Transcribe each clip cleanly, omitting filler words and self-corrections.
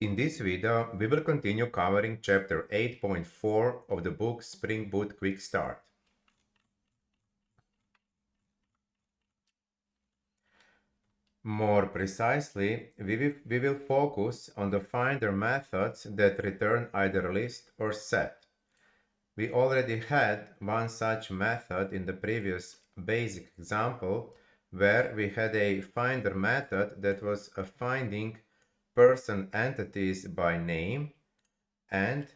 In this video, we will continue covering chapter 8.4 of the book Spring Boot Quick Start. More precisely, we will focus on the finder methods that return either list or set. We already had one such method in the previous basic example, where we had a finder method that was finding person entities by name and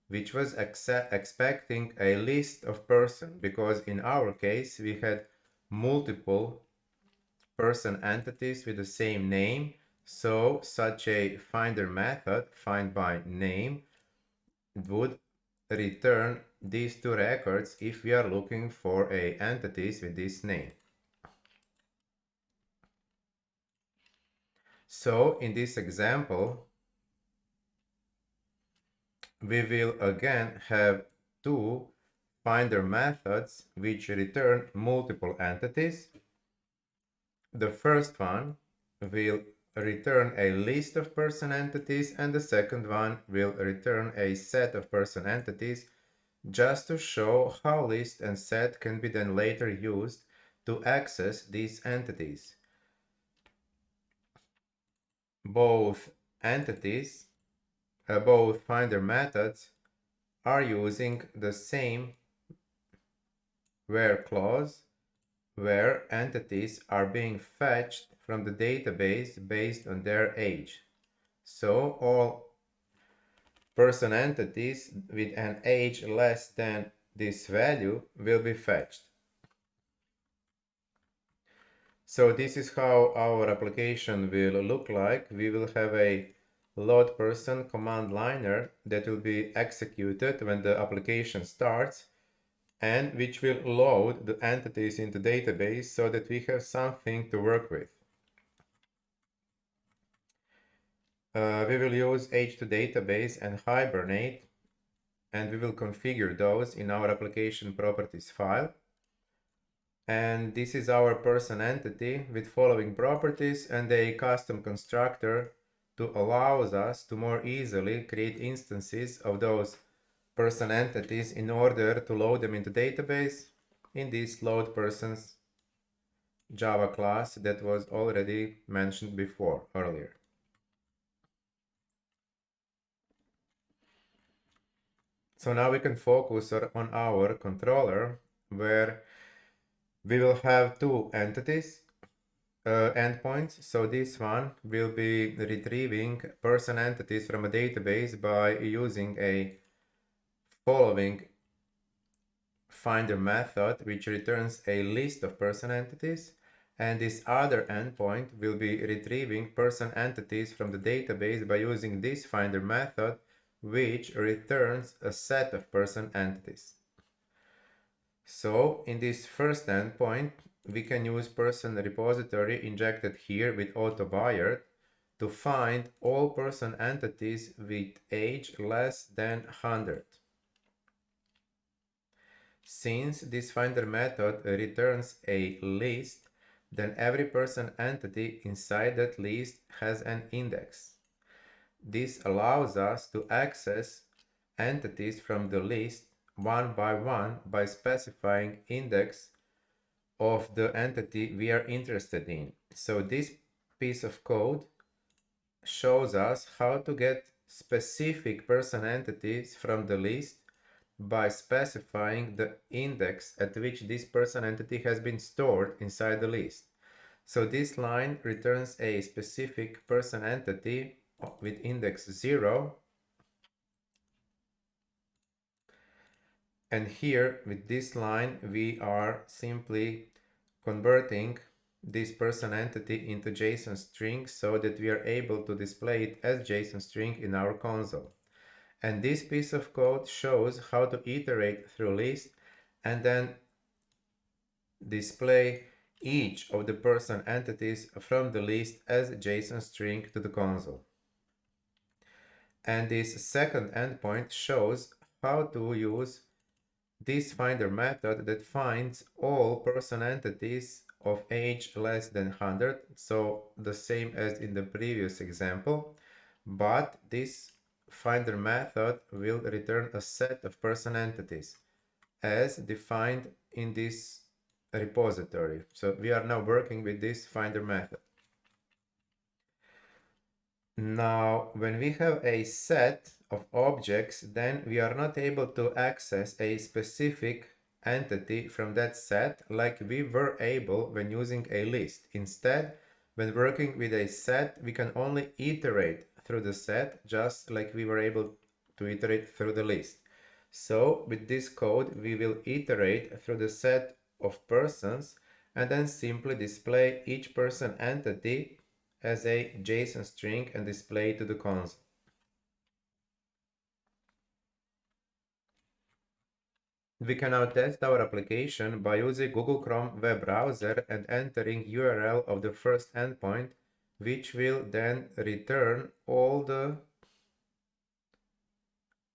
which was expecting a list of person, because in our case we had multiple person entities with the same name. So such a finder method, find by name, would return these two records if we are looking for entities with this name. So in this example, we will again have two finder methods which return multiple entities. The first one will return a list of person entities, and the second one will return a set of person entities, just to show how list and set can be then later used to access these entities. Both finder methods are using the same where clause, where entities are being fetched from the database based on their age. So all person entities with an age less than this value will be fetched. So this is how our application will look like. We will have a load person command liner that will be executed when the application starts, and which will load the entities into database so that we have something to work with. We will use H2Database and Hibernate, and we will configure those in our application properties file. And this is our person entity with following properties and a custom constructor to allows us to more easily create instances of those person entities in order to load them into database in this load persons Java class that was already mentioned before earlier. So now we can focus on our controller, where we will have two entities, endpoints. So this one will be retrieving person entities from a database by using a following finder method, which returns a list of person entities. And this other endpoint will be retrieving person entities from the database by using this finder method, which returns a set of person entities. So in this first endpoint, we can use person repository injected here with AutoBuyer to find all person entities with age less than 100. Since this finder method returns a list, then every person entity inside that list has an index. This allows us to access entities from the list one by one by specifying index of the entity we are interested in. So this piece of code shows us how to get specific person entities from the list by specifying the index at which this person entity has been stored inside the list. So this line returns a specific person entity with index 0. And here with this line, we are simply converting this person entity into JSON string so that we are able to display it as JSON string in our console. And this piece of code shows how to iterate through list and then display each of the person entities from the list as JSON string to the console. And this second endpoint shows how to use this finder method that finds all person entities of age less than 100, so the same as in the previous example, but this finder method will return a set of person entities as defined in this repository. So we are now working with this finder method. Now, when we have a set of objects, then we are not able to access a specific entity from that set like we were able when using a list. Instead, when working with a set, we can only iterate through the set just like we were able to iterate through the list. So with this code, we will iterate through the set of persons and then simply display each person entity as a JSON string and display to the console. We can now test our application by using Google Chrome web browser and entering URL of the first endpoint, which will then return all the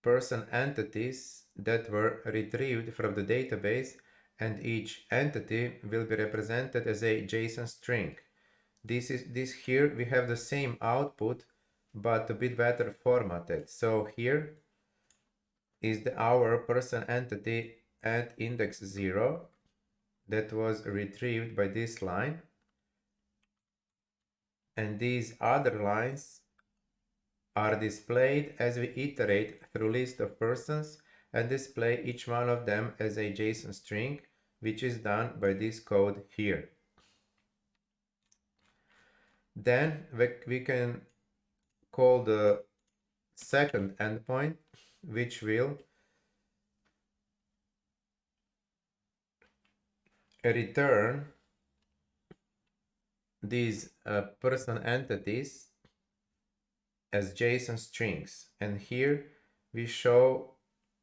person entities that were retrieved from the database, and each entity will be represented as a JSON string. This here we have the same output but a bit better formatted. So here is our person entity at index 0 that was retrieved by this line, and these other lines are displayed as we iterate through list of persons and display each one of them as a JSON string, which is done by this code here. Then we can call the second endpoint, which will return these person entities as JSON strings. And here we show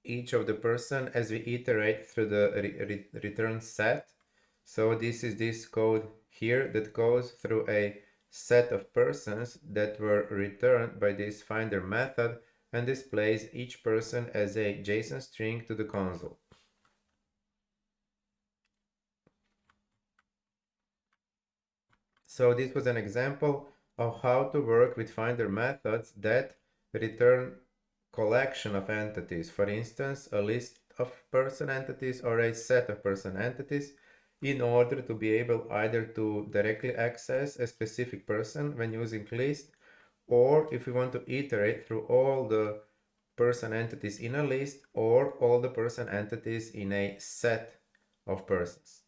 each of the person as we iterate through the return set. So this is this code here that goes through a set of persons that were returned by this finder method and displays each person as a JSON string to the console. So this was an example of how to work with finder methods that return collection of entities. For instance, a list of person entities or a set of person entities, in order to be able either to directly access a specific person when using list, or if we want to iterate through all the person entities in a list or all the person entities in a set of persons.